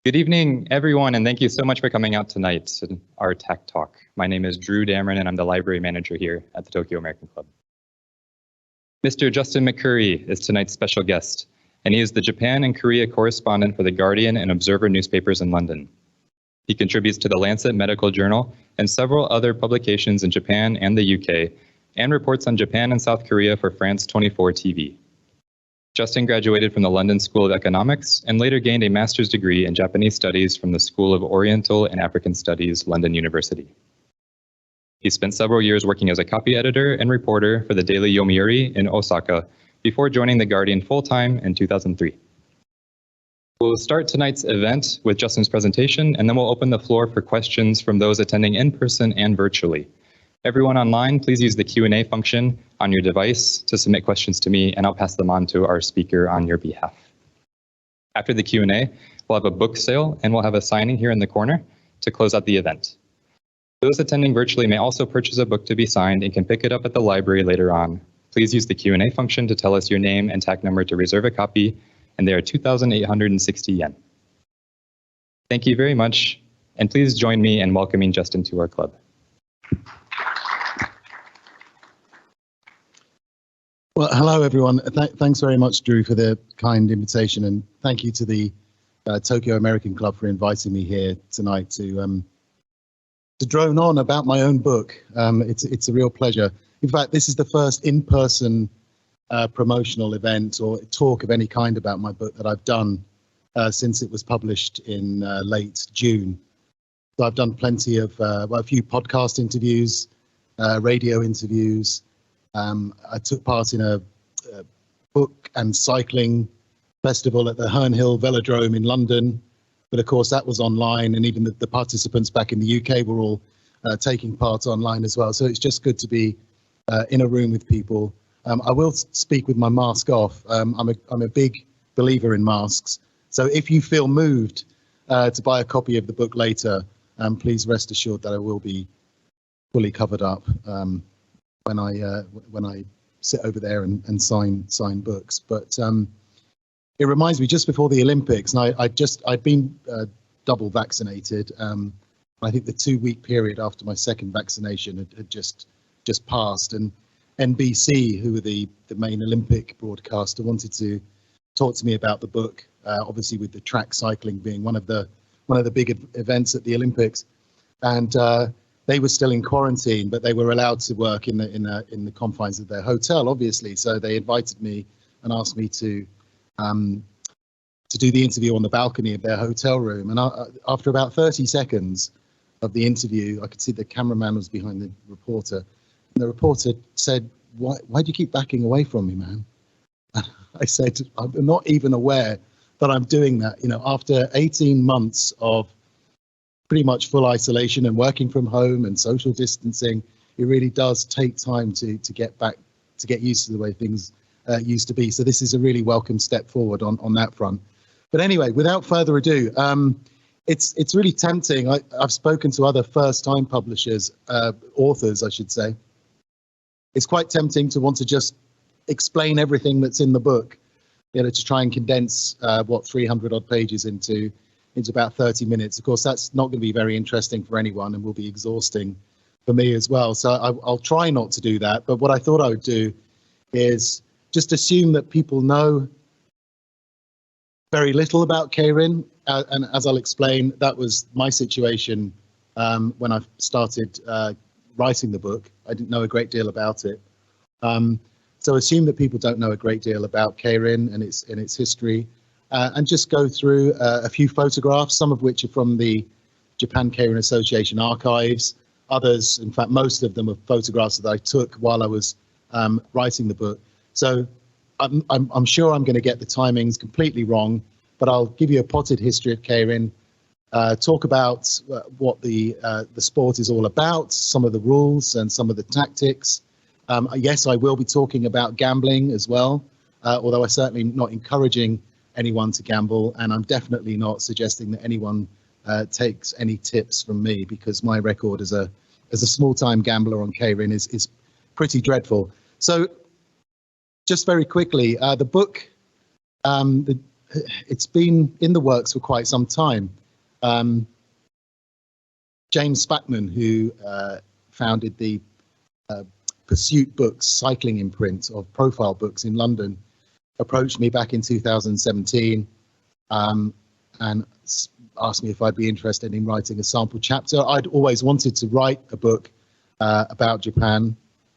Good evening, everyone, and thank you so much for coming out tonight to our TAC talk. My name is Drew Dameron, and I'm the library manager here at the Tokyo American Club. Mr. Justin McCurry is tonight's special guest, and he is the Japan and Korea correspondent for The Guardian and Observer newspapers in London. He contributes to the Lancet Medical Journal and several other publications in Japan and the UK, and reports on Japan and South Korea for France 24 TV. Justin graduated from the London School of Economics and later gained a master's degree in Japanese studies from the School of Oriental and African Studies, London University. He spent several years working as a copy editor and reporter for the Daily Yomiuri in Osaka before joining The Guardian full-time in 2003. We'll start tonight's event with Justin's presentation, and then we'll open the floor for questions from those attending in person and virtually. Everyone online, please use the Q&A function on your device to submit questions to me, and I'll pass them on to our speaker on your behalf. After the Q&A, we'll have a book sale, and we'll have a signing here in the corner to close out the event. Those attending virtually may also purchase a book to be signed and can pick it up at the library later on. Please use the Q&A function to tell us your name and TAC number to reserve a copy, and they are 2,860 yen. Thank you very much, and please join me in welcoming Justin to our club. Well, hello, everyone. Thanks very much, Drew, for the kind invitation, and thank you to the Tokyo American Club for inviting me here tonight to drone on about my own book. It's a real pleasure. In fact, this is the first in-person promotional event or talk of any kind about my book that I've done since it was published in late June. So I've done plenty of, a few podcast interviews, radio interviews. I took part in a book and cycling festival at the Herne Hill Velodrome in London, but of course that was online, and even the participants back in the UK were all taking part online as well. So it's just good to be in a room with people. I will speak with my mask off. I'm a big believer in masks, so if you feel moved to buy a copy of the book later, please rest assured that I will be fully covered up when I sit over there and sign books. But it reminds me, just before the Olympics, and I'd been double vaccinated. I think the 2-week period after my second vaccination had just passed, and NBC, who were the main Olympic broadcaster, wanted to talk to me about the book. Obviously, with the track cycling being one of the big events at the Olympics, and they were still in quarantine, but they were allowed to work in the confines of their hotel, obviously. So they invited me and asked me to do the interview on the balcony of their hotel room. And after about 30 seconds of the interview, I could see the cameraman was behind the reporter, and the reporter said, "Why do you keep backing away from me, man?" I said, "I'm not even aware that I'm doing that. You know, after 18 months of pretty much full isolation and working from home and social distancing, it really does take time to get used to the way things used to be. So this is a really welcome step forward on that front." But anyway, without further ado, it's really tempting. I've spoken to other first-time publishers, authors, I should say. It's quite tempting to want to just explain everything that's in the book, you know, to try and condense 300 odd pages into about 30 minutes. Of course, that's not going to be very interesting for anyone and will be exhausting for me as well. So I'll try not to do that. But what I thought I would do is just assume that people know very little about keirin. And as I'll explain, that was my situation when I started writing the book. I didn't know a great deal about it. So assume that people don't know a great deal about keirin and its history. And just go through a few photographs, some of which are from the Japan Keirin Association archives. Others, in fact, most of them are photographs that I took while I was writing the book. So I'm sure I'm going to get the timings completely wrong, but I'll give you a potted history of keirin, talk about what the sport is all about, some of the rules and some of the tactics. Yes, I will be talking about gambling as well, although I'm certainly not encouraging anyone to gamble, and I'm definitely not suggesting that anyone takes any tips from me, because my record as a small-time gambler on keirin is pretty dreadful. So just very quickly, the book, it's been in the works for quite some time. James Spackman, who founded the Pursuit Books cycling imprint of profile books in London, approached me back in 2017 and asked me if I'd be interested in writing a sample chapter. I'd always wanted to write a book about Japan.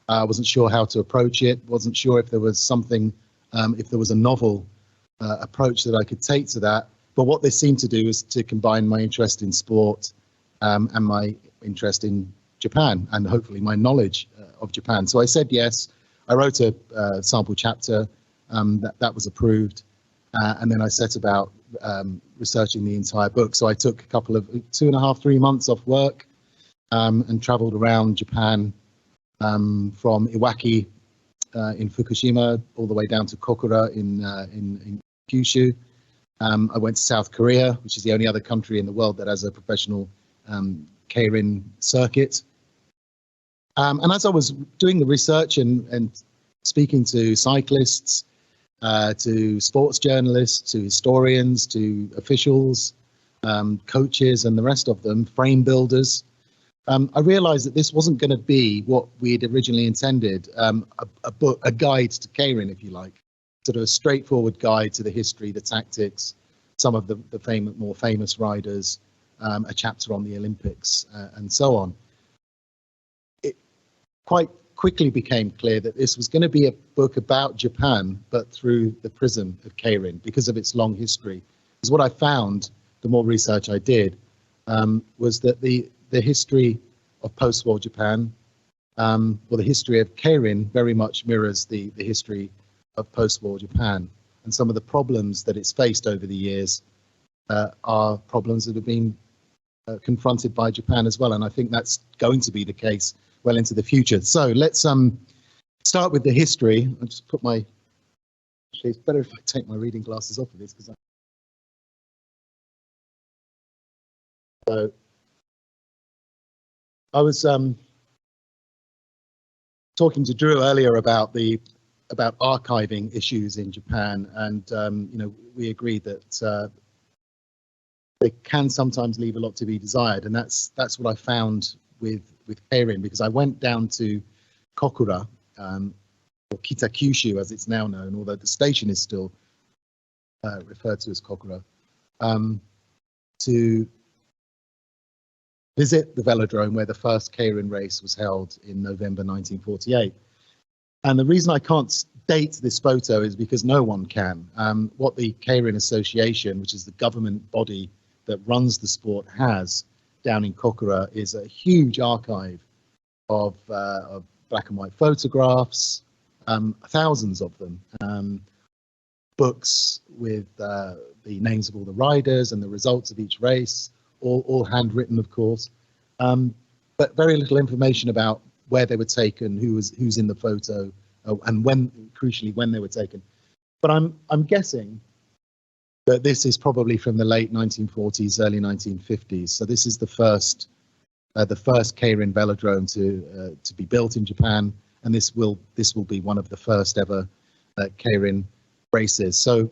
I wasn't sure how to approach it, wasn't sure if there was something, if there was a novel approach that I could take to that. But what they seemed to do is to combine my interest in sport and my interest in Japan, and hopefully my knowledge of Japan. So I said yes. I wrote a sample chapter that was approved, and then I set about researching the entire book. So I took a couple of 2.5, 3 months off work and traveled around Japan from Iwaki in Fukushima all the way down to Kokura in Kyushu. I went to South Korea, which is the only other country in the world that has a professional keirin circuit. And as I was doing the research and speaking to cyclists, to sports journalists, to historians, to officials, coaches, and the rest of them, frame builders, I realized that this wasn't going to be what we had originally intended, a guide to keirin, if you like, sort of a straightforward guide to the history, the tactics, some of the more famous riders, a chapter on the Olympics, and so on. It quite quickly became clear that this was going to be a book about Japan, but through the prism of keirin, because of its long history. Because what I found, the more research I did, was that the history of post-war Japan, or the history of keirin, very much mirrors the history of post-war Japan. And some of the problems that it's faced over the years are problems that have been confronted by Japan as well. And I think that's going to be the case well into the future. So let's start with the history. I'll just put my, actually it's better if I take my reading glasses off of this, because so I was talking to Drew earlier about archiving issues in Japan, and you know, we agreed that they can sometimes leave a lot to be desired, and that's what I found with keirin, because I went down to Kokura, or Kitakyushu as it's now known, although the station is still referred to as Kokura, to visit the velodrome where the first keirin race was held in November 1948. And the reason I can't date this photo is because no one can. What the Keirin Association, which is the government body that runs the sport, has down in Kokura is a huge archive of black and white photographs, thousands of them, books with the names of all the riders and the results of each race, all handwritten, of course, but very little information about where they were taken, who's in the photo, and crucially when they were taken. But I'm guessing that this is probably from the late 1940s, early 1950s. So this is the first keirin velodrome to be built in Japan, and this will be one of the first ever keirin races. So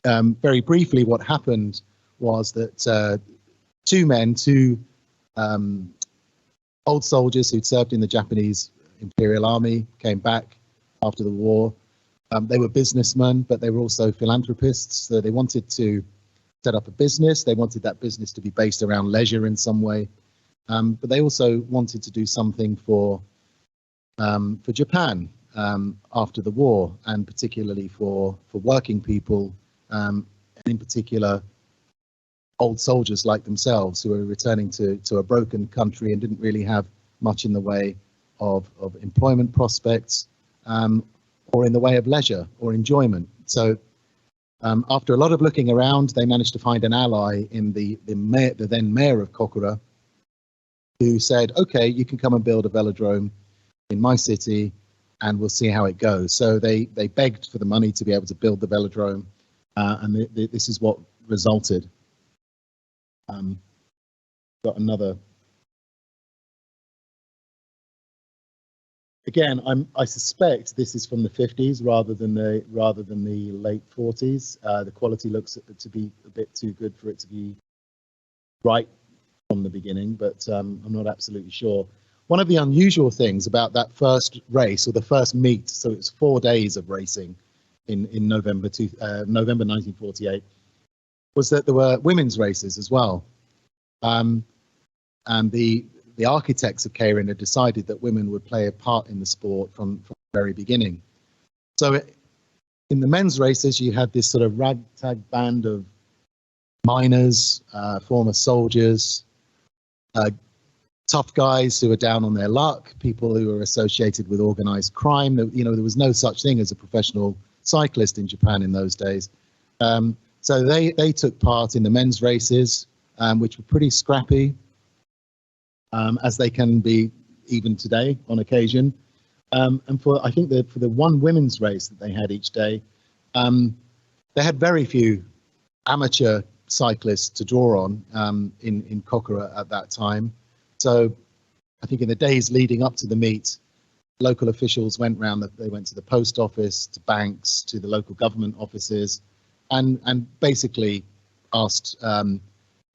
very briefly, what happened was that two old soldiers who'd served in the Japanese Imperial Army came back after the war. They were businessmen, but they were also philanthropists. So they wanted to set up a business. They wanted that business to be based around leisure in some way. But they also wanted to do something for Japan after the war, and particularly for working people, and in particular old soldiers like themselves who were returning to a broken country and didn't really have much in the way of employment prospects, or in the way of leisure or enjoyment. So after a lot of looking around, they managed to find an ally in the then mayor of Kokura, who said, okay, you can come and build a velodrome in my city and we'll see how it goes. So they begged for the money to be able to build the velodrome, and this is what resulted. Got another. again, I suspect this is from the 50s rather than the late 40s. The quality looks to be a bit too good for it to be right from the beginning, but I'm not absolutely sure. One of the unusual things about that first race, or the first meet, so it's 4 days of racing in November 1948, was that there were women's races as well. And the architects of keirin had decided that women would play a part in the sport from the very beginning. So in the men's races, you had this sort of ragtag band of miners, former soldiers, tough guys who were down on their luck, people who were associated with organized crime. There was no such thing as a professional cyclist in Japan in those days. So they took part in the men's races, which were pretty scrappy, as they can be even today on occasion. And I think for the one women's race that they had each day, they had very few amateur cyclists to draw on in Kokura at that time. So I think in the days leading up to the meet, local officials went round. They went to the post office, to banks, to the local government offices, and basically asked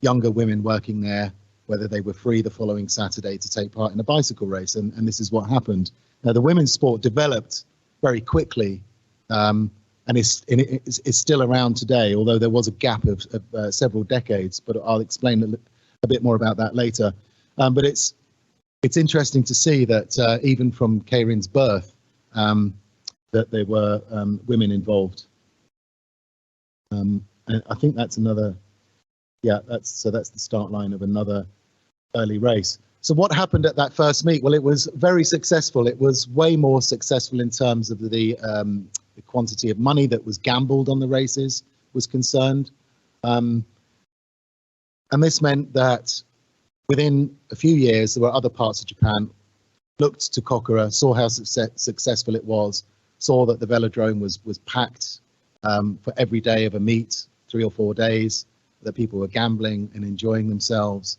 younger women working there whether they were free the following Saturday to take part in a bicycle race. And this is what happened. Now, the women's sport developed very quickly, and is still around today, although there was a gap of several decades, but I'll explain a bit more about that later. But it's interesting to see that even from keirin's birth, that there were women involved. And I think that's another, that's the start line of another early race. So what happened at that first meet? Well, it was very successful. It was way more successful in terms of the quantity of money that was gambled on the races was concerned. And this meant that within a few years, there were other parts of Japan looked to Kokura, saw how successful it was, saw that the velodrome was packed for every day of a meet, 3 or 4 days, that people were gambling and enjoying themselves.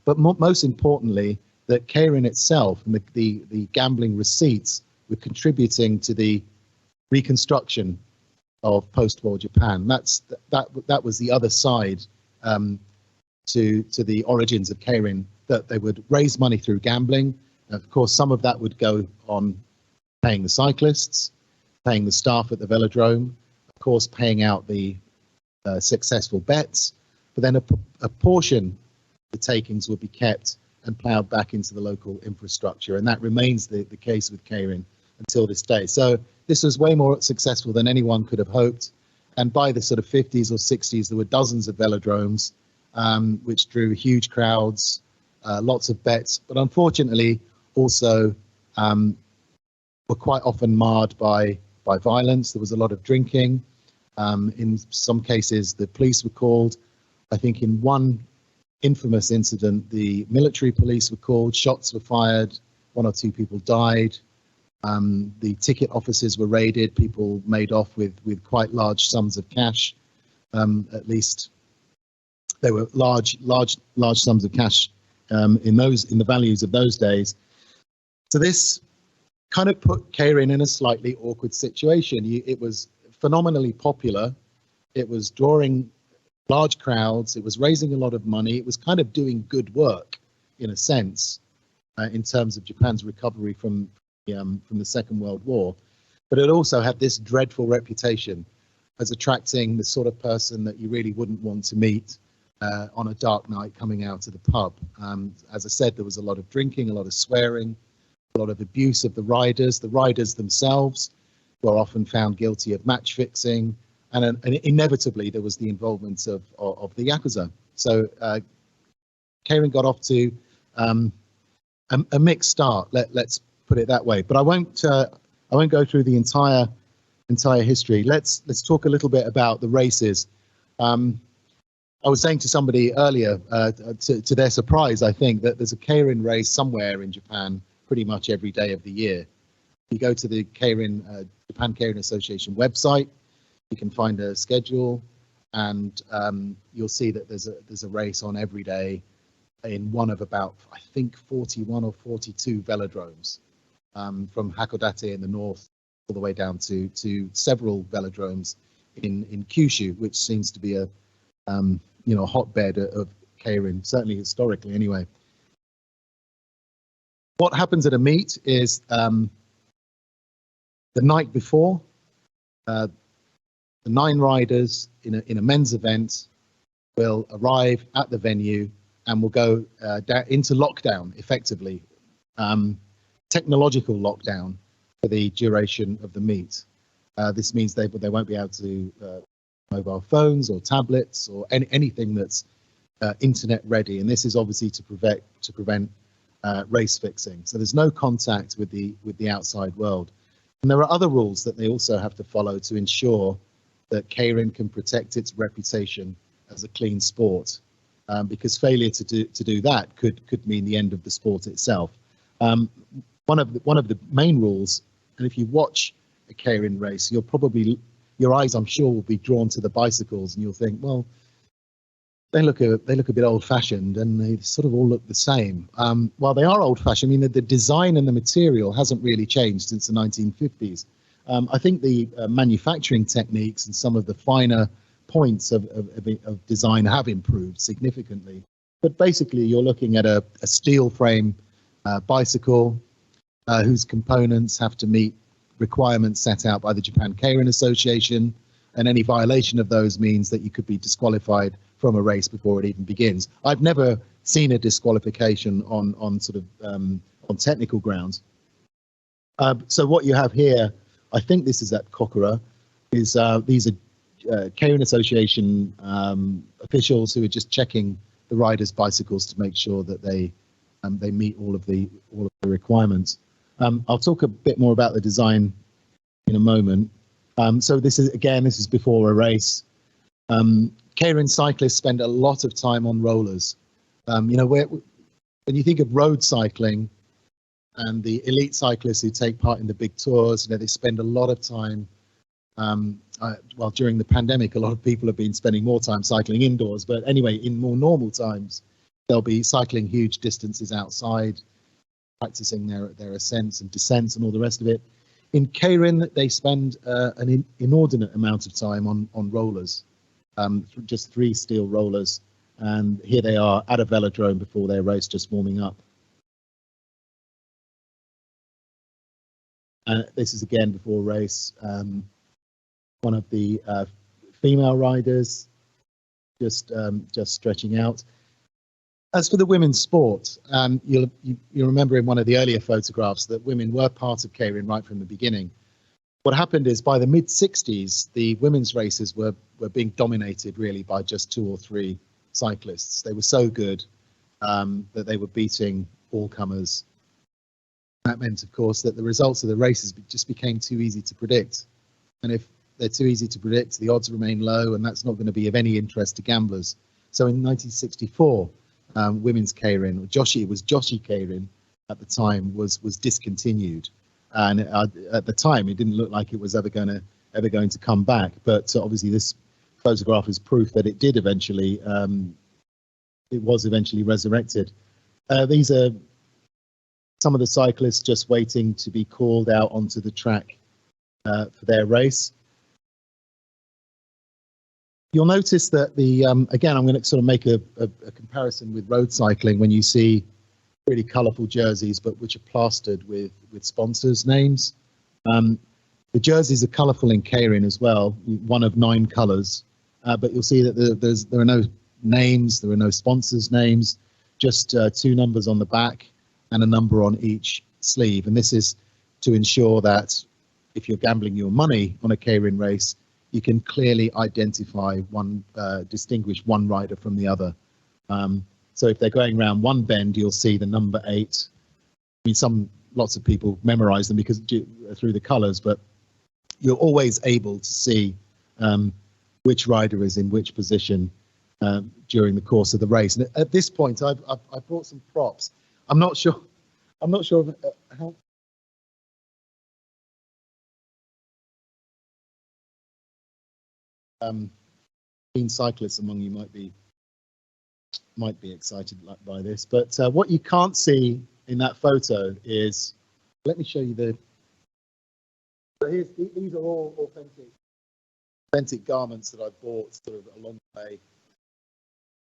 But most importantly, that keirin itself and the gambling receipts were contributing to the reconstruction of post-war Japan. That was the other side to the origins of keirin, that they would raise money through gambling. Of course, some of that would go on paying the cyclists, paying the staff at the velodrome, of course, paying out the successful bets, but then a portion of the takings would be kept and ploughed back into the local infrastructure, and that remains the case with keirin until this day. So this was way more successful than anyone could have hoped, and by the sort of 50s or 60s, there were dozens of velodromes, which drew huge crowds, lots of bets, but unfortunately also were quite often marred by violence. There was a lot of drinking. In some cases, the police were called. I think in one infamous incident, the military police were called, shots were fired, 1 or 2 people died. The ticket offices were raided, people made off with quite large sums of cash. At least there were large sums of cash in the values of those days. So this kind of put keirin in a slightly awkward situation. It was phenomenally popular. It was drawing large crowds. It was raising a lot of money. It was kind of doing good work, in a sense, in terms of Japan's recovery from the Second World War. But it also had this dreadful reputation as attracting the sort of person that you really wouldn't want to meet on a dark night coming out of the pub. As I said, there was a lot of drinking, a lot of swearing, a lot of abuse of the riders. The riders themselves were often found guilty of match fixing, and inevitably there was the involvement of the Yakuza. So keirin got off to a mixed start. Let's put it that way. But I won't go through the entire history. Let's talk a little bit about the races. I was saying to somebody earlier, to their surprise, I think, that there's a keirin race somewhere in Japan pretty much every day of the year. You go to the Japan Keirin Association website, you can find a schedule, and you'll see that there's a race on every day in one of about, I think, 41 or 42 velodromes. from Hakodate in the north all the way down to several velodromes in Kyushu, which seems to be a hotbed of keirin, certainly historically anyway. What happens at a meet is the night before, the 9 riders in a men's event will arrive at the venue and will go into lockdown, effectively, technological lockdown for the duration of the meet. This means they won't be able to mobile phones or tablets or anything that's internet ready, and this is obviously to prevent race fixing. So there's no contact with the outside world. And there are other rules that they also have to follow to ensure that keirin can protect its reputation as a clean sport, because failure to do that could mean the end of the sport itself. One of the main rules, and if you watch a keirin race, your eyes, I'm sure, will be drawn to the bicycles, and you'll think, well, they look a bit old-fashioned, and they sort of all look the same. While they are old-fashioned, I mean, the design and the material hasn't really changed since the 1950s. I think the manufacturing techniques and some of the finer points of design have improved significantly. But basically, you're looking at a steel frame bicycle whose components have to meet requirements set out by the Japan Keirin Association, and any violation of those means that you could be disqualified from a race before it even begins. I've never seen a disqualification on technical grounds. So what you have here, I think this is at Kokura, is these are Keirin Association officials who are just checking the riders' bicycles to make sure that they meet all of the requirements. I'll talk a bit more about the design in a moment. So this is before a race. Keirin cyclists spend a lot of time on rollers. When you think of road cycling and the elite cyclists who take part in the big tours, they spend a lot of time. Well, during the pandemic, a lot of people have been spending more time cycling indoors. But anyway, in more normal times, they'll be cycling huge distances outside, practicing their ascents and descents and all the rest of it. In keirin, they spend an inordinate amount of time on rollers, just 3 steel rollers. And here they are at a velodrome before their race, just warming up. This is again before a race. One of the female riders just stretching out. As for the women's sport, you'll remember in one of the earlier photographs that women were part of keirin right from the beginning. What happened is by the mid-60s, the women's races were being dominated really by just 2 or 3 cyclists. They were so good that they were beating all comers. That meant, of course, that the results of the races just became too easy to predict. And if they're too easy to predict, the odds remain low, and that's not going to be of any interest to gamblers. So in 1964, women's keirin, or joshi keirin at the time, was discontinued, and at the time it didn't look like it was ever going to come back. But obviously this photograph is proof that it did eventually. It was eventually resurrected. These are some of the cyclists just waiting to be called out onto the track for their race. You'll notice that again, I'm going to sort of make a comparison with road cycling when you see really colourful jerseys, but which are plastered with sponsors' names. The jerseys are colourful in keirin as well, one of 9 colours, but you'll see that there are no names, there are no sponsors' names, just 2 numbers on the back and a number on each sleeve. And this is to ensure that if you're gambling your money on a keirin race, you can clearly identify distinguish one rider from the other. So if they're going around one bend, you'll see the number 8. I mean, lots of people memorize them because through the colors, but you're always able to see which rider is in which position during the course of the race. And at this point, I've brought some props. I'm not sure how. Keen cyclists among you might be excited by this, but what you can't see in that photo is Let me show you the. So these are all authentic garments that I bought sort of along the way.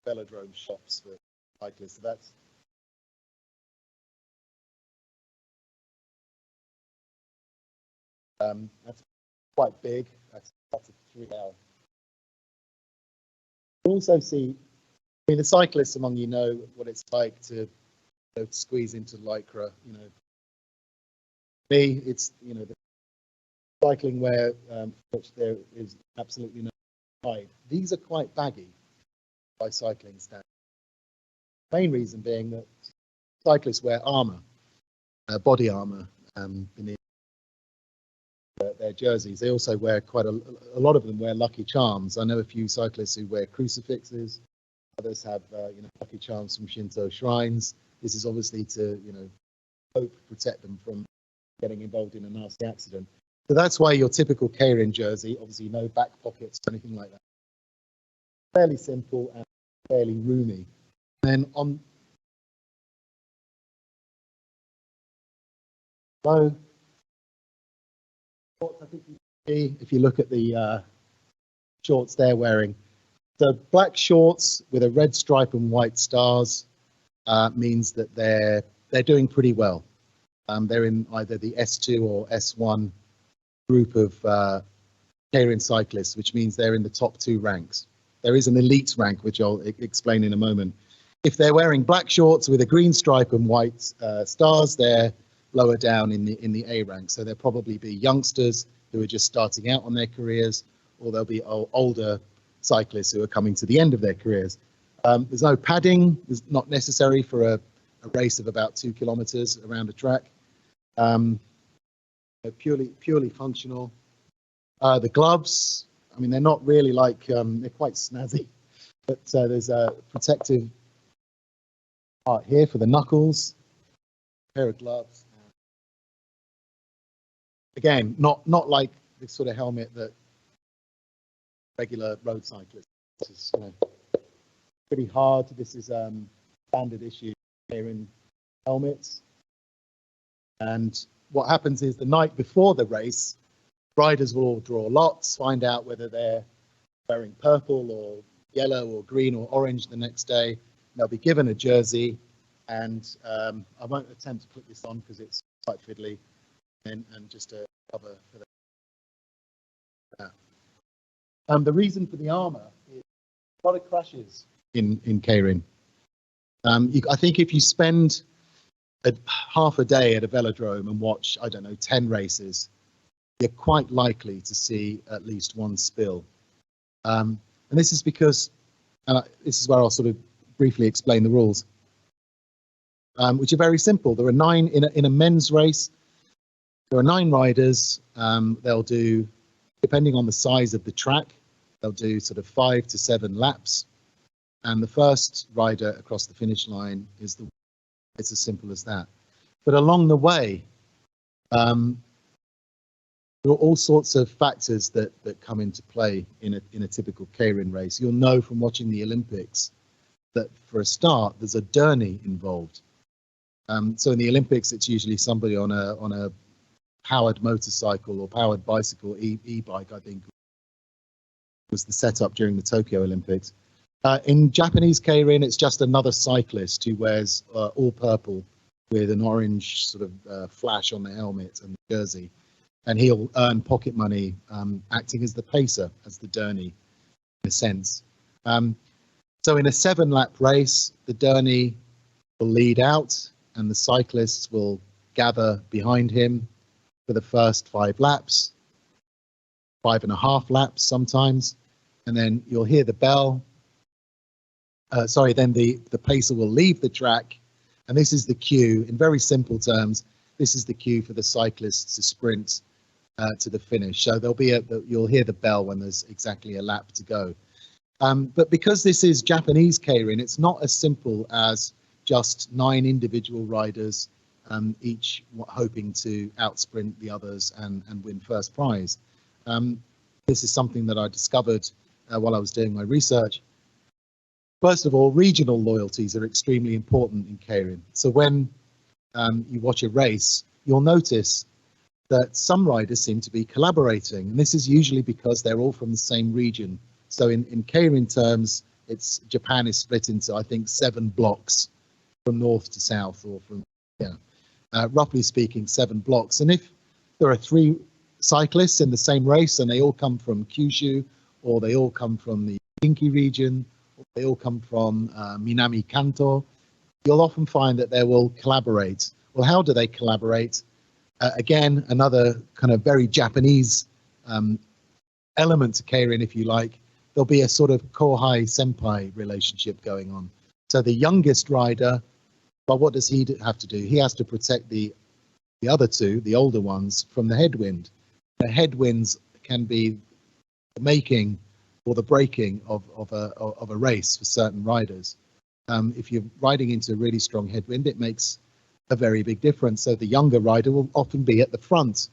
Velodrome shops for cyclists. So that's quite big. That's a 3-hour. You also see, I mean, the cyclists among you know what it's like to squeeze into lycra. You know, me, it's the cycling wear, which there is absolutely no hide. These are quite baggy by cycling standards. Main reason being that cyclists wear armour, body armour, beneath their jerseys. They also wear quite a lot of them wear Lucky Charms. I know a few cyclists who wear crucifixes. Others have Lucky Charms from Shinto shrines. This is obviously to hope protect them from getting involved in a nasty accident. So that's why your typical keirin jersey, obviously no back pockets or anything like that. Fairly simple and fairly roomy. And then on low, I think you see if you look at the shorts they're wearing. So black shorts with a red stripe and white stars means that they're doing pretty well. They're in either the S2 or S1 group of keirin cyclists, which means they're in the top 2 ranks. There is an elite rank, which I'll explain in a moment. If they're wearing black shorts with a green stripe and white stars, they're lower down in the A rank. So there'll probably be youngsters who are just starting out on their careers, or there'll be older cyclists who are coming to the end of their careers. There's no padding. It's not necessary for a race of about 2 kilometers around a track. Purely functional. The gloves, I mean, they're not really like, they're quite snazzy, but there's a protective part here for the knuckles, pair of gloves. Again, not like this sort of helmet that regular road cyclists. This is pretty hard. This is standard issue keirin helmets. And what happens is the night before the race, riders will all draw lots, find out whether they're wearing purple or yellow or green or orange the next day. They'll be given a jersey, and I won't attempt to put this on because it's quite fiddly, and just a cover for that. The reason for the armour is a lot of crashes in keirin. I think if you spend half a day at a velodrome and watch, I don't know, 10 races, you're quite likely to see at least one spill. And this is because, this is where I'll sort of briefly explain the rules, which are very simple. There are 9 in a men's race. There are 9 riders. They'll do, depending on the size of the track, they'll do sort of 5 to 7 laps. And the first rider across the finish line is the. It's as simple as that. But along the way, there are all sorts of factors that come into play in a typical keirin race. You'll know from watching the Olympics that for a start, there's a journey involved. So in the Olympics, it's usually somebody on a powered motorcycle or powered bicycle, e-bike, I think, was the setup during the Tokyo Olympics. In Japanese keirin, it's just another cyclist who wears all purple with an orange sort of flash on the helmet and the jersey, and he'll earn pocket money acting as the pacer, as the derny, in a sense. So in a 7-lap race, the derny will lead out, and the cyclists will gather behind him for the first 5 laps, 5.5 laps sometimes, and then you'll hear the bell. Then the pacer will leave the track, and this is the cue. In very simple terms, this is the cue for the cyclists to sprint to the finish. So you'll hear the bell when there's exactly a lap to go. But because this is Japanese keirin, it's not as simple as just 9 individual riders, each hoping to outsprint the others and win first prize. This is something that I discovered while I was doing my research. First of all, regional loyalties are extremely important in keirin. So when you watch a race, you'll notice that some riders seem to be collaborating, and this is usually because they're all from the same region. So in keirin terms, Japan is split into, I think, 7 blocks from north to south, or from, roughly speaking, 7 blocks. And if there are 3 cyclists in the same race and they all come from Kyushu, or they all come from the Kinki region, or they all come from Minami Kanto, you'll often find that they will collaborate. Well, how do they collaborate? Again, another kind of very Japanese element to keirin, if you like. There'll be a sort of kohai-senpai relationship going on. So the youngest rider, well, what does he have to do? He has to protect the other 2, the older ones, from the headwind. The headwinds can be the making or the breaking of a race for certain riders. If you're riding into a really strong headwind, it makes a very big difference. So the younger rider will often be at the front,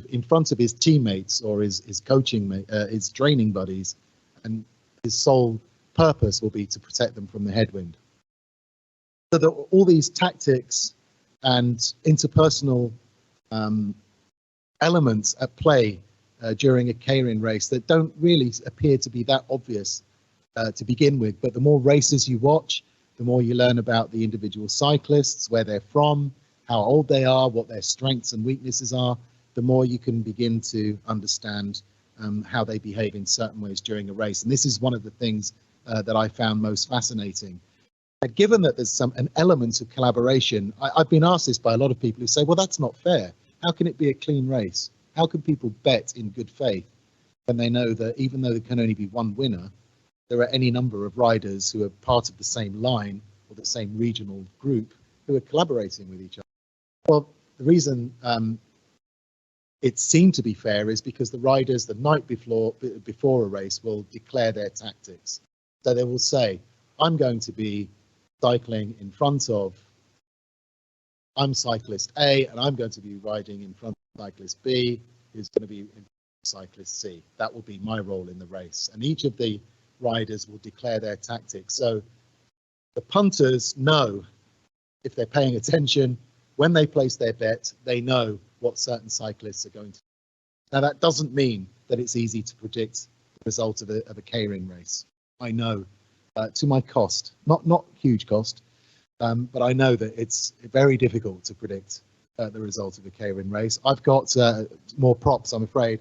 in front of his teammates or his coaching, his training buddies, and his sole purpose will be to protect them from the headwind. So all these tactics and interpersonal elements at play during a keirin race that don't really appear to be that obvious to begin with, but the more races you watch, the more you learn about the individual cyclists, where they're from, how old they are, what their strengths and weaknesses are, the more you can begin to understand how they behave in certain ways during a race. And this is one of the things that I found most fascinating. And given that there's an element of collaboration, I've been asked this by a lot of people who say, well, that's not fair. How can it be a clean race? How can people bet in good faith when they know that even though there can only be one winner, there are any number of riders who are part of the same line or the same regional group who are collaborating with each other? Well, the reason it seemed to be fair is because the riders the night before a race will declare their tactics. So they will say, I'm going to be cycling in front of, I'm cyclist A, and I'm going to be riding in front of cyclist B, who's going to be in front of cyclist C. That will be my role in the race. And each of the riders will declare their tactics. So the punters know, if they're paying attention, when they place their bet, they know what certain cyclists are going to do. Now, that doesn't mean that it's easy to predict the result of a keirin race. I know to my cost, not huge cost, but I know that it's very difficult to predict the result of a keirin race. I've got more props, I'm afraid.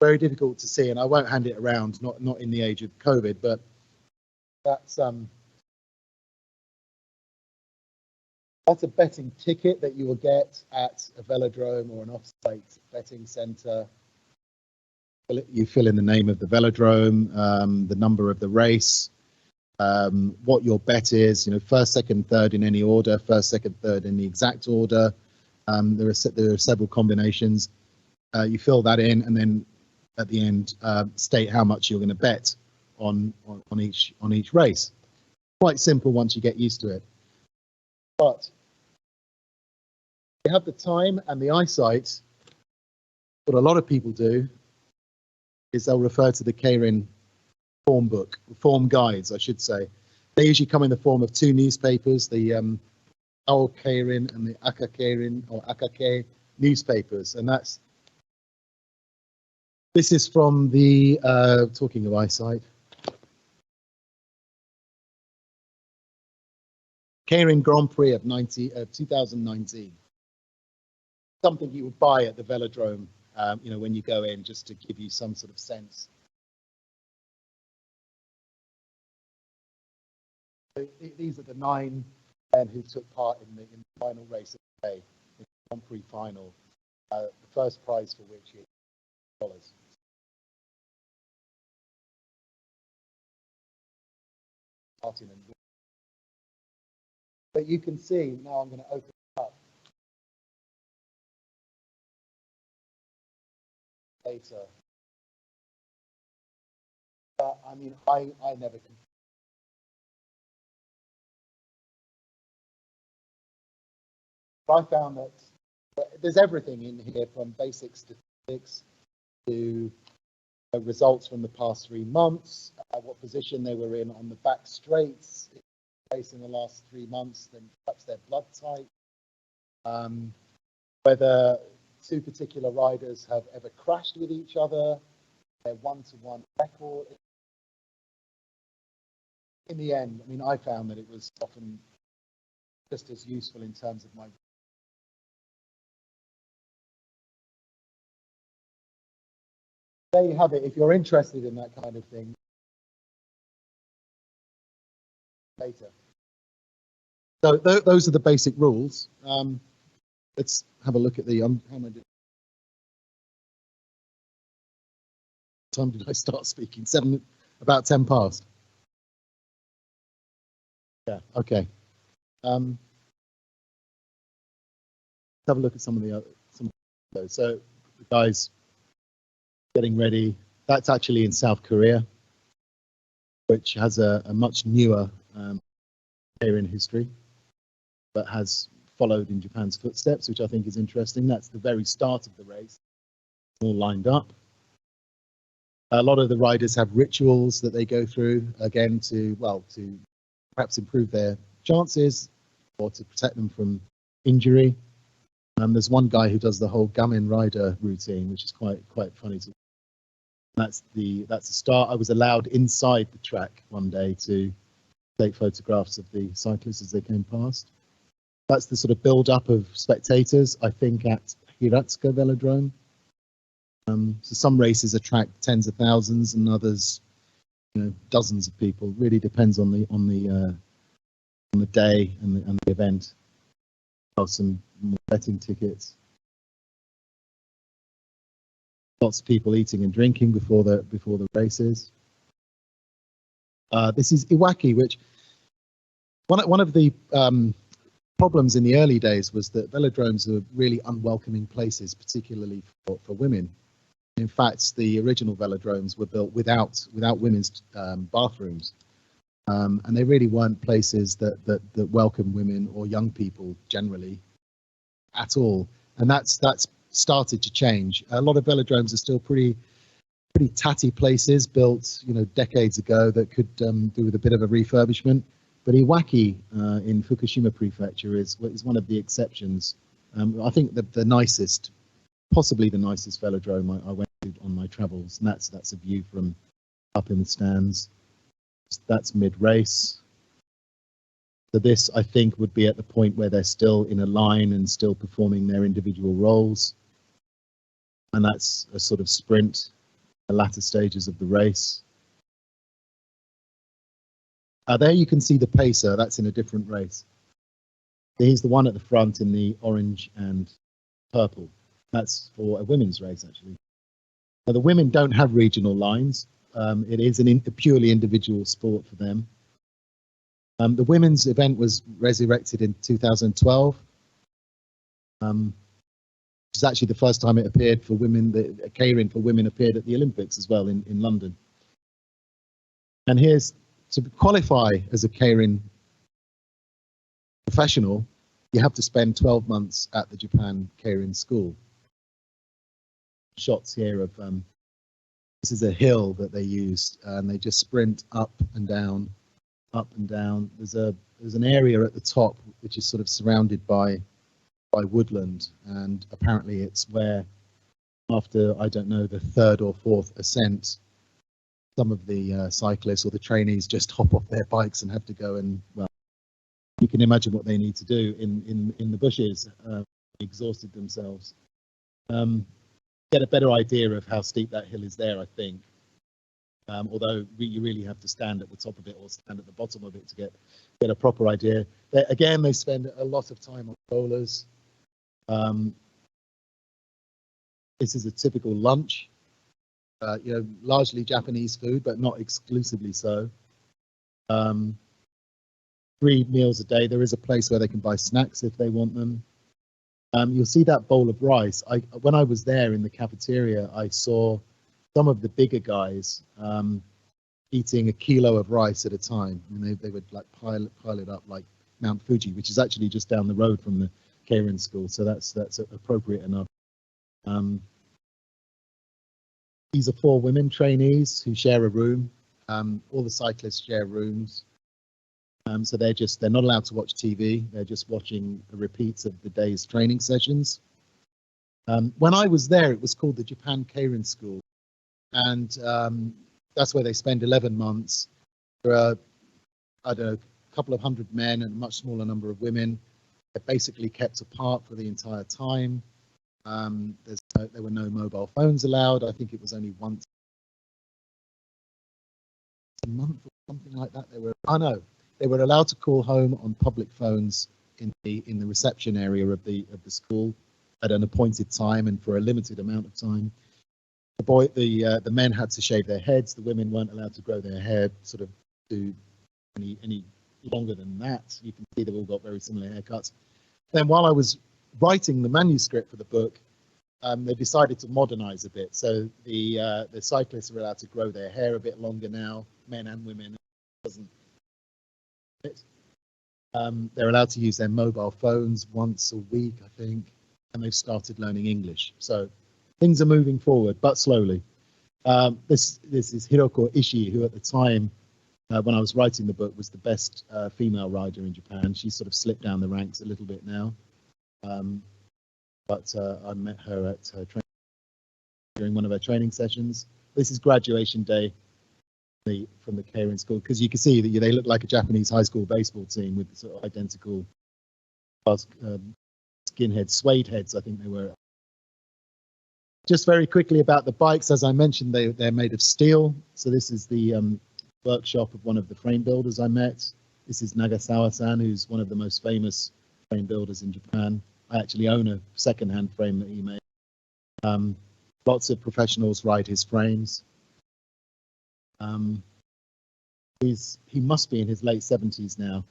Very difficult to see, and I won't hand it around, not in the age of COVID, but that's a betting ticket that you will get at a velodrome or an off-site betting centre. You fill in the name of the velodrome, the number of the race, what your bet is, first, second, third in any order, first, second, third in the exact order. There are several combinations. You fill that in, and then at the end state how much you're going to bet on each race. Quite simple once you get used to it. But you have the time and the eyesight. What a lot of people do is they'll refer to the keirin form guides, I should say. They usually come in the form of 2 newspapers, the Ao Keirin and the Aka Keirin or Akake newspapers, and this is from the talking of eyesight, Keirin Grand Prix of 2019. Something you would buy at the velodrome, when you go in, just to give you some sort of sense. These are the 9 men who took part in the final race of the day, in the Grand Prix final. The first prize for which is $1. But you can see now. I'm going to open it up later. I mean, I never can. I found that there's everything in here, from basic statistics to results from the past 3 months, what position they were in on the back straights in the last 3 months, then perhaps their blood type, whether two particular riders have ever crashed with each other, their one-to-one record. In the end, I mean, I found that it was often just as useful in terms of my. There you have it. If you're interested in that kind of thing, later. So those are the basic rules. Let's have a look at the. How am I doing? Time did I start speaking? About 10 past. Yeah. Okay. Have a look at some of those. So the guys getting ready. That's actually in South Korea, which has a much newer keirin history, but has followed in Japan's footsteps, which I think is interesting. That's the very start of the race, all lined up. A lot of the riders have rituals that they go through, again, to perhaps improve their chances or to protect them from injury. There's one guy who does the whole gamin rider routine, which is quite funny. That's the start. I was allowed inside the track one day to take photographs of the cyclists as they came past. That's the sort of build-up of spectators, I think, at Hiratsuka Velodrome. So some races attract tens of thousands, and others, dozens of people. Really depends on the day and the event. Some more betting tickets. Lots of people eating and drinking before the races. This is Iwaki, which one of the problems in the early days was that velodromes are really unwelcoming places, particularly for women. In fact, the original velodromes were built without women's bathrooms, and they really weren't places that welcome women or young people generally at all. And that's started to change. A lot of velodromes are still pretty tatty places built, decades ago that could do with a bit of a refurbishment. But Iwaki in Fukushima Prefecture is one of the exceptions. I think the nicest, possibly the nicest velodrome I went to on my travels, and that's a view from up in the stands. That's mid-race. So this, I think, would be at the point where they're still in a line and still performing their individual roles. And that's a sort of sprint, the latter stages of the race. There you can see the pacer. That's in a different race. He's the one at the front in the orange and purple. That's for a women's race, actually. Now, the women don't have regional lines. It is a purely individual sport for them. The women's event was resurrected in 2012. Which is actually the first time it appeared for women. The keirin for women appeared at the Olympics as well in London. And here's to qualify as a keirin professional, you have to spend 12 months at the Japan Keirin school. Shots here of this is a hill that they use, and they just sprint up and down, up and down. There's an area at the top which is sort of surrounded by woodland, and apparently it's where, after, I don't know, the third or fourth ascent, some of the cyclists or the trainees just hop off their bikes and have to go and, well, you can imagine what they need to do in the bushes, exhausted themselves. Get a better idea of how steep that hill is there, I think. Although you really have to stand at the top of it or stand at the bottom of it to get a proper idea. Again, they spend a lot of time on rollers. This is a typical lunch, largely Japanese food, but not exclusively so. 3 meals a day. There is a place where they can buy snacks if they want them. You'll see that bowl of rice. When I was there in the cafeteria, I saw some of the bigger guys eating 1 kilo of rice at a time. I mean, they would like pile it up like Mount Fuji, which is actually just down the road from the keirin school. So that's appropriate enough. These are 4 women trainees who share a room. All the cyclists share rooms. So they're not allowed to watch TV. They're just watching repeats of the day's training sessions. When I was there, it was called the Japan Keirin School, and that's where they spend 11 months. There are, I don't know, a couple of hundred men and a much smaller number of women. They're basically kept apart for the entire time. There were no mobile phones allowed. I think it was only once a month or something like that. They were allowed to call home on public phones in the reception area of the school at an appointed time and for a limited amount of time. The men had to shave their heads. The women weren't allowed to grow their hair sort of to any longer than that. You can see they've all got very similar haircuts. Then while I was writing the manuscript for the book, they decided to modernize a bit. So the cyclists are allowed to grow their hair a bit longer now, men and women. They're allowed to use their mobile phones once a week, I think, and they've started learning English. So things are moving forward, but slowly. This is Hiroko Ishii, who at the time, when I was writing the book, was the best female rider in Japan. She's sort of slipped down the ranks a little bit now. But I met her at her training during one of her training sessions. This is graduation day from the Keirin school, because you can see that they look like a Japanese high school baseball team with sort of identical skinhead suede heads, I think they were. Just very quickly about the bikes, as I mentioned, they're made of steel. So this is the workshop of one of the frame builders I met. This is Nagasawa-san, who's one of the most famous frame builders in Japan. I actually own a second-hand frame that he made. Lots of professionals ride his frames. He must be in his late 70s now.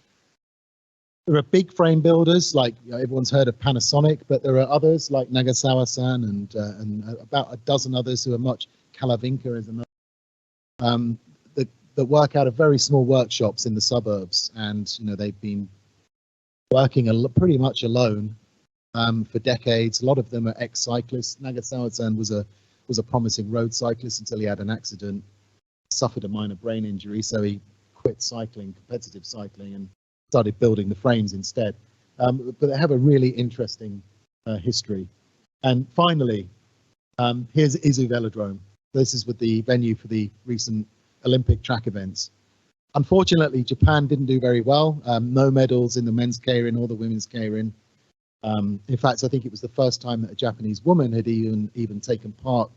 There are big frame builders, like everyone's heard of Panasonic, but there are others like Nagasawa-san and about a dozen others who are much. Kalavinka is another. That work out of very small workshops in the suburbs, and they've been working pretty much alone for decades. A lot of them are ex-cyclists. Nagasawa-san was a promising road cyclist until he had an accident, suffered a minor brain injury, so he quit cycling, competitive cycling, and started building the frames instead. But they have a really interesting history. And finally, here's Izu Velodrome. This is with the venue for the recent Olympic track events. Unfortunately, Japan didn't do very well. No medals in the men's keirin or the women's keirin. In fact, I think it was the first time that a Japanese woman had even taken part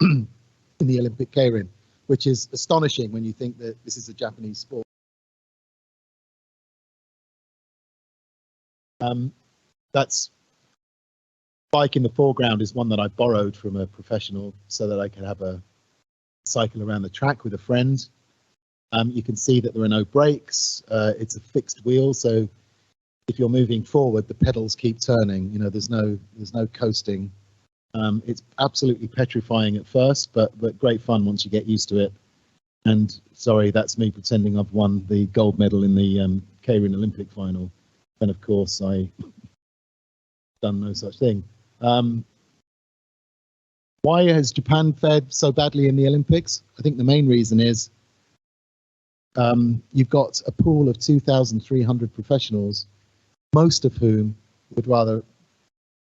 in the Olympic keirin, which is astonishing when you think that this is a Japanese sport. That's bike in the foreground is one that I borrowed from a professional so that I could have a cycle around the track with a friend. You can see that there are no brakes. It's a fixed wheel, so if you're moving forward, the pedals keep turning. There's no coasting. It's absolutely petrifying at first, but great fun once you get used to it. And sorry, that's me pretending I've won the gold medal in the keirin Olympic final. And of course, I done no such thing. Why has Japan fared so badly in the Olympics? I think the main reason is you've got a pool of 2,300 professionals, most of whom would rather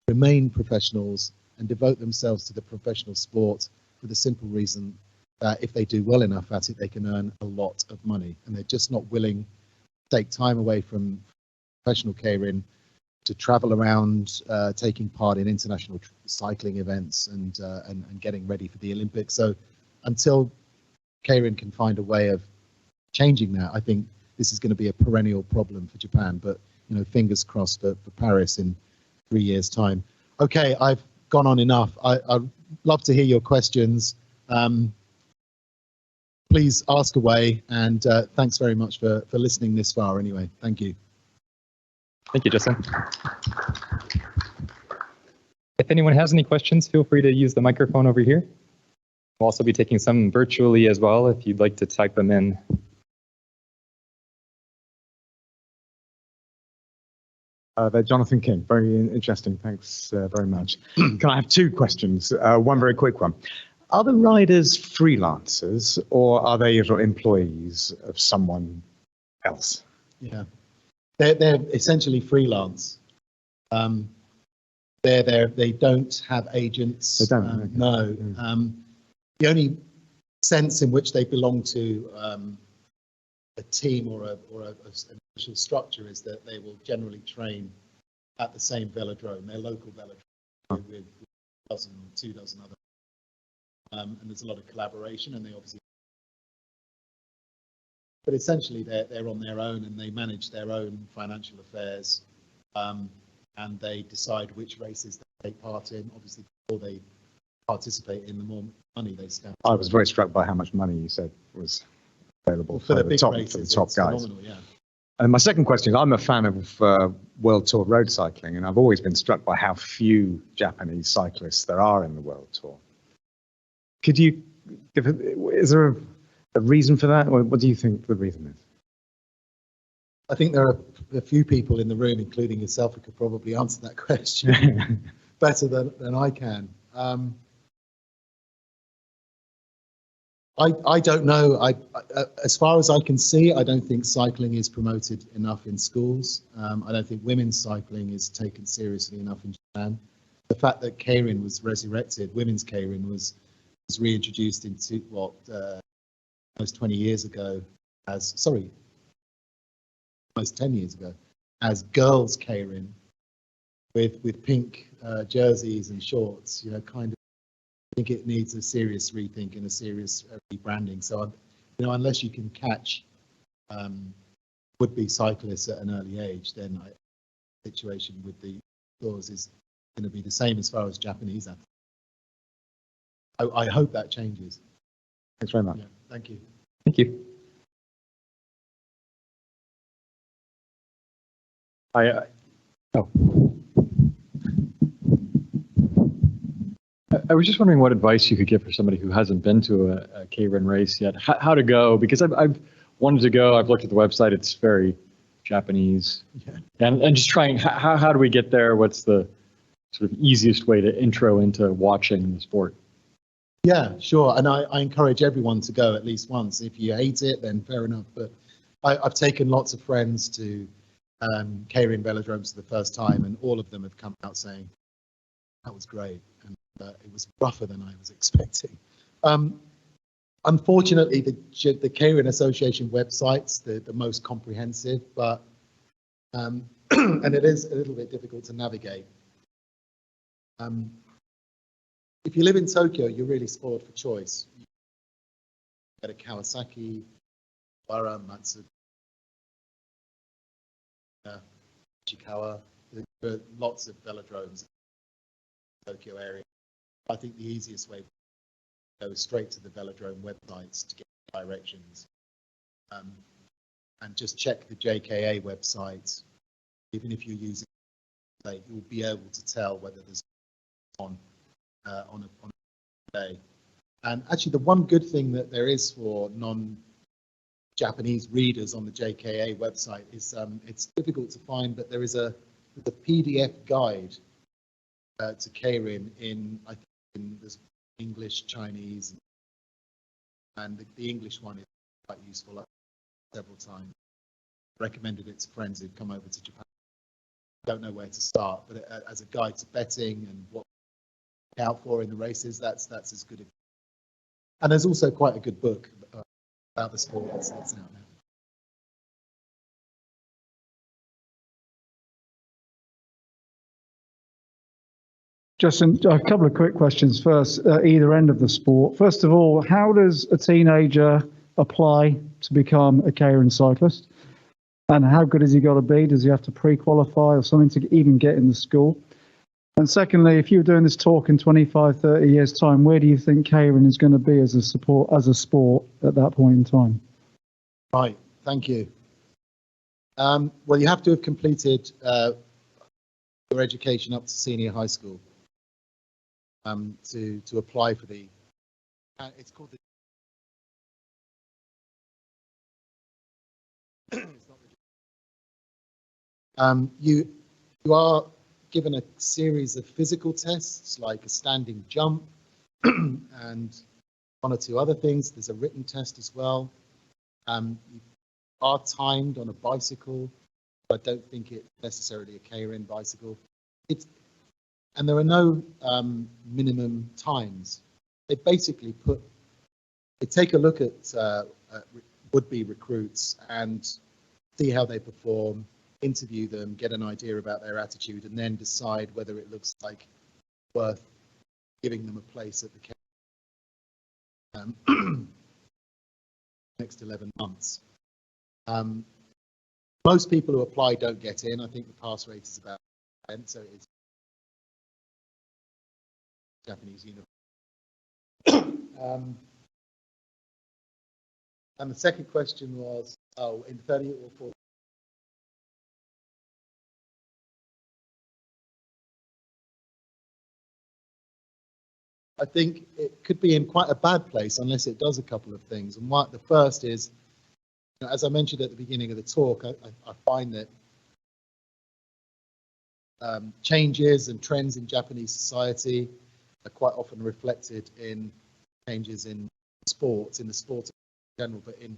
remain professionals and devote themselves to the professional sport for the simple reason that if they do well enough at it, they can earn a lot of money, and they're just not willing to take time away from professional keirin to travel around, taking part in international cycling events and getting ready for the Olympics. So until keirin can find a way of changing that, I think this is going to be a perennial problem for Japan. But fingers crossed for Paris in 3 years' time. Okay, I've gone on enough. I'd love to hear your questions. Please ask away, and thanks very much for listening this far anyway. Thank you. Thank you, Justin. If anyone has any questions, feel free to use the microphone over here. We'll also be taking some virtually as well if you'd like to type them in. Jonathan King, very interesting. Thanks very much. Can I have two questions? One very quick one. Are the riders freelancers or are they employees of someone else? Yeah. They're essentially freelance. They don't have agents. They don't. Okay. No. The only sense in which they belong to a team or an official structure is that they will generally train at the same velodrome, their local velodrome, with a dozen, 2 dozen other. And there's a lot of collaboration, and they obviously. But essentially, they're on their own, and they manage their own financial affairs, and they decide which races they take part in. Obviously, before they participate in, the more money they spend. I was very struck by how much money you said was available for the the big top, races, for the top it's guys. phenomenal, yeah. And my second question is, I'm a fan of World Tour road cycling, and I've always been struck by how few Japanese cyclists there are in the World Tour. Could you give, is there a reason for that, or what do you think the reason is? I think there are a few people in the room, including yourself, who could probably answer that question better than I can. I don't know. As far as I can see, I don't think cycling is promoted enough in schools. I don't think women's cycling is taken seriously enough in Japan. The fact that keirin was resurrected, women's keirin was reintroduced into almost 20 years ago almost 10 years ago, as girls' keirin with pink jerseys and shorts, kind of. I think it needs a serious rethink and a serious rebranding. So, unless you can catch would-be cyclists at an early age, then the situation with the tours is going to be the same as far as Japanese athletes. I hope that changes. Thanks very much. Yeah, thank you. Thank you. I was just wondering what advice you could give for somebody who hasn't been to a keirin race yet, how to go, because I've wanted to go. I've looked at the website. It's very Japanese. Yeah. And just trying, how do we get there? What's the sort of easiest way to intro into watching the sport? Yeah, sure. And I encourage everyone to go at least once. If you hate it, then fair enough. But I've taken lots of friends to keirin velodromes for the first time, and all of them have come out saying, that was great. And it was rougher than I was expecting. Unfortunately, the keirin Association website's the most comprehensive, but and it is a little bit difficult to navigate. If you live in Tokyo, you're really spoiled for choice. You get a Kawasaki, Bara, Matsu, Ishikawa. There are lots of velodromes in the Tokyo area. I think the easiest way to go is straight to the velodrome websites to get directions. And just check the JKA website. Even if you're using it, you'll be able to tell whether there's on a day. And actually, the one good thing that there is for non-Japanese readers on the JKA website is it's difficult to find, but there is a PDF guide to keirin in there's English, Chinese, and the English one is quite useful. I've several times recommended it to friends who've come over to Japan. Don't know where to start, but as a guide to betting and what to look out for in the races, that's as good. And there's also quite a good book about the sport that's out now. Justin, a couple of quick questions first, either end of the sport. First of all, how does a teenager apply to become a keirin cyclist? And how good has he got to be? Does he have to pre-qualify or something to even get in the school? And secondly, if you were doing this talk in 25, 30 years' time, where do you think keirin is going to be as a sport at that point in time? Right, thank you. Well, you have to have completed your education up to senior high school to apply for the. It's called the. It's not the. You are given a series of physical tests like a standing jump and one or two other things. There's a written test as well. You are timed on a bicycle, but I don't think it's necessarily a keirin bicycle. and there are no minimum times. They basically take a look at would-be recruits and see how they perform, interview them, get an idea about their attitude, and then decide whether it looks like worth giving them a place at the next 11 months. Most people who apply don't get in. I think the pass rate is about 10%, so it's Japanese university. And the second question was, in 30 or 40. I think it could be in quite a bad place unless it does a couple of things. And the first is, as I mentioned at the beginning of the talk, I find that changes and trends in Japanese society are quite often reflected in changes in sports, in the sport in general, but in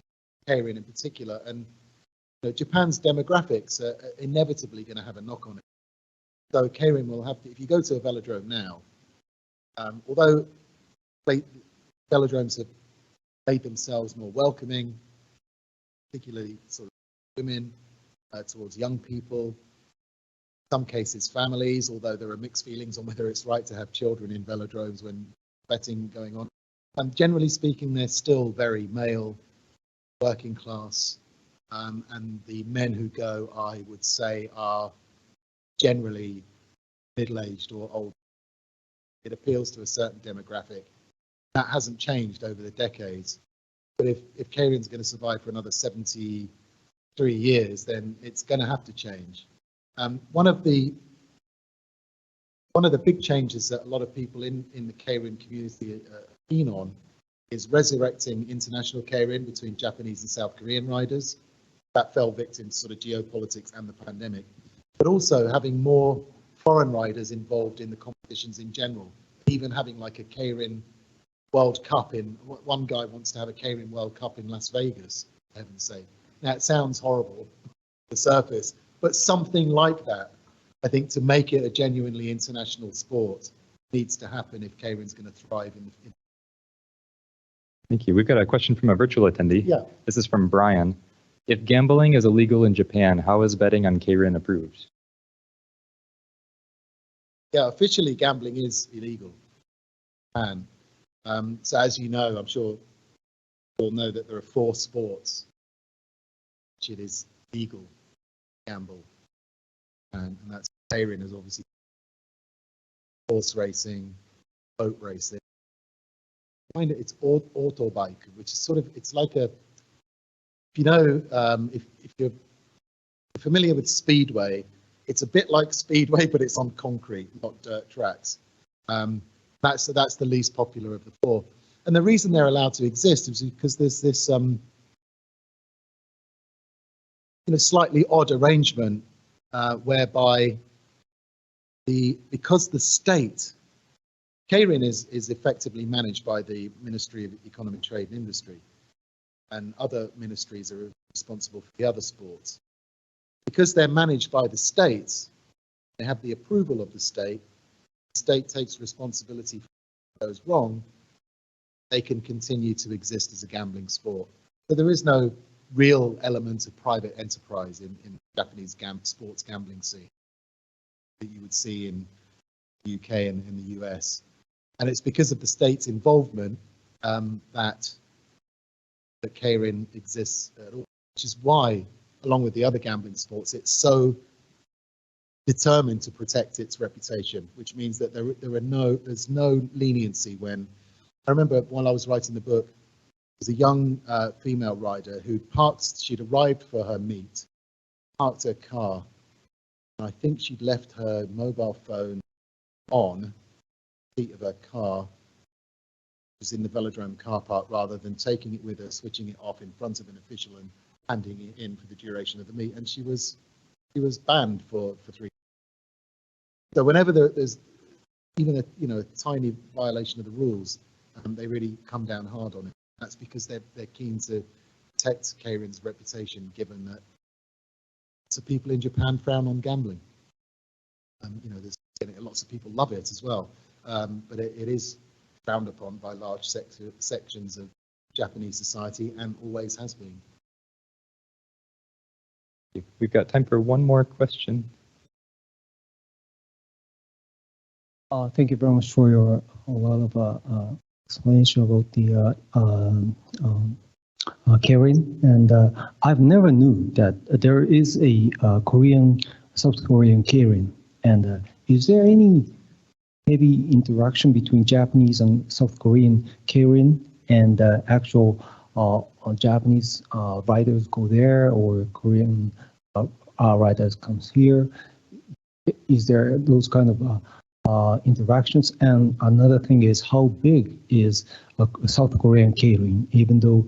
keirin in particular. And Japan's demographics are inevitably going to have a knock on it. So keirin will have to, if you go to a velodrome now, although velodromes have made themselves more welcoming, particularly sort of women, towards young people, in some cases families, although there are mixed feelings on whether it's right to have children in velodromes when betting going on. Generally speaking, they're still very male, working class, and the men who go, I would say, are generally middle-aged or old. It appeals to a certain demographic. That hasn't changed over the decades. But if keirin's going to survive for another 73 years, then it's going to have to change. One of the big changes that a lot of people in the keirin community are keen on is resurrecting international keirin between Japanese and South Korean riders. That fell victim to sort of geopolitics and the pandemic, but also having more foreign riders involved in the competitions in general, even having like a keirin World Cup one guy wants to have a keirin World Cup in Las Vegas, for heaven's sake. Now it sounds horrible on the surface, but something like that, I think, to make it a genuinely international sport needs to happen if keirin's going to thrive in the. Thank you. We've got a question from a virtual attendee. Yeah. This is from Brian. If gambling is illegal in Japan, how is betting on keirin approved? Yeah, officially gambling is illegal. So as you know, I'm sure you all know that there are 4 sports which it is legal to gamble, and that's keirin is obviously horse racing, boat racing. I find it's auto bike, which is sort of, it's like a, if you're familiar with speedway, it's a bit like speedway, but it's on concrete, not dirt tracks. That's the least popular of the 4. And the reason they're allowed to exist is because there's this slightly odd arrangement whereby because the state, keirin is effectively managed by the Ministry of Economic Trade and Industry, and other ministries are responsible for the other sports. Because they're managed by the states, they have the approval of the state takes responsibility for what goes wrong, they can continue to exist as a gambling sport. So there is no real element of private enterprise in the Japanese sports gambling scene that you would see in the UK and in the US. And it's because of the state's involvement that keirin exists at all, which is why, along with the other gambling sports, it's so determined to protect its reputation, which means that there's no leniency. When I remember while I was writing the book, there was a young female rider who she'd arrived for her meet, parked her car, and I think she'd left her mobile phone on the seat of her car, was in the velodrome car park, rather than taking it with her, switching it off in front of an official and handing it in for the duration of the meet, and she was banned for 3 years. So whenever there's even a tiny violation of the rules, they really come down hard on it. That's because they're keen to protect keirin's reputation, given that lots of people in Japan frown on gambling. There's lots of people love it as well, but it is frowned upon by large sections of Japanese society and always has been. We've got time for one more question. Thank you very much for your a lot of explanation about the keirin, and I've never knew that there is a Korean, South Korean keirin, and is there any maybe interaction between Japanese and South Korean keirin and actual Japanese riders go there or Korean riders comes here? Is there those kind of interactions? And another thing is, how big is a South Korean keirin? Even though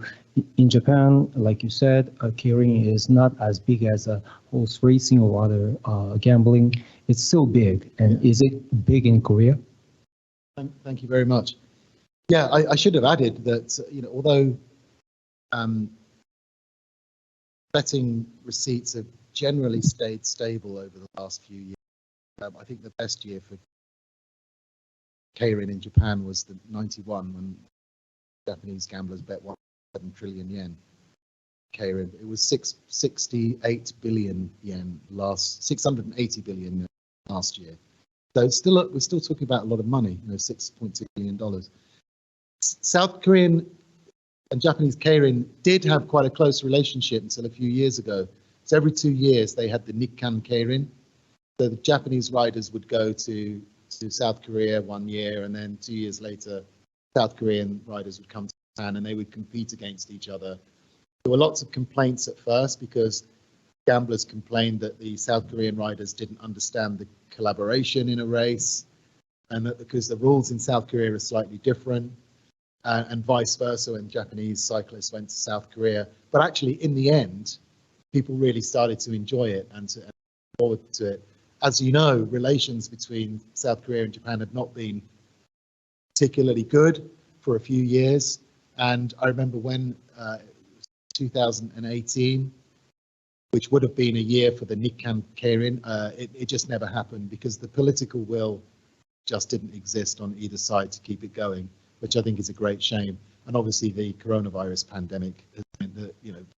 in Japan, like you said, keirin is not as big as a horse racing or other gambling. It's still big. And is it big in Korea? Thank you very much. Yeah, I should have added that, although betting receipts have generally stayed stable over the last few years, I think the best year for keirin in Japan was the 91, when Japanese gamblers bet 1.7 trillion yen. Keirin, it was 68 billion yen 680 billion last year. So it's still, we're still talking about a lot of money, $6.2 billion. South Korean and Japanese keirin did have quite a close relationship until a few years ago. So every 2 years they had the Nikkan keirin. So the Japanese riders would go to South Korea 1 year, and then 2 years later, South Korean riders would come to Japan and they would compete against each other. There were lots of complaints at first because gamblers complained that the South Korean riders didn't understand the collaboration in a race, and that because the rules in South Korea are slightly different, and vice versa when Japanese cyclists went to South Korea. But actually, in the end, people really started to enjoy it and to look forward to it. As you know, relations between South Korea and Japan had not been particularly good for a few years. And I remember when 2018, which would have been a year for the Nikkan keirin, it just never happened because the political will just didn't exist on either side to keep it going, which I think is a great shame. And obviously the coronavirus pandemic has meant that,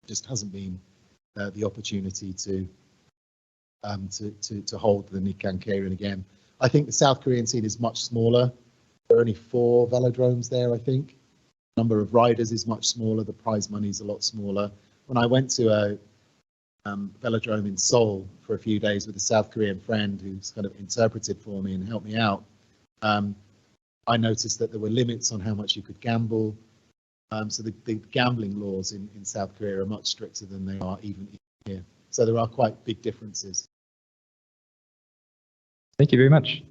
just hasn't been the opportunity to hold the Nikkan keirin again. I think the South Korean scene is much smaller. There are only 4 velodromes there, I think. The number of riders is much smaller. The prize money is a lot smaller. When I went to a velodrome in Seoul for a few days with a South Korean friend who's kind of interpreted for me and helped me out, I noticed that there were limits on how much you could gamble. So the gambling laws in South Korea are much stricter than they are even here. So there are quite big differences. Thank you very much.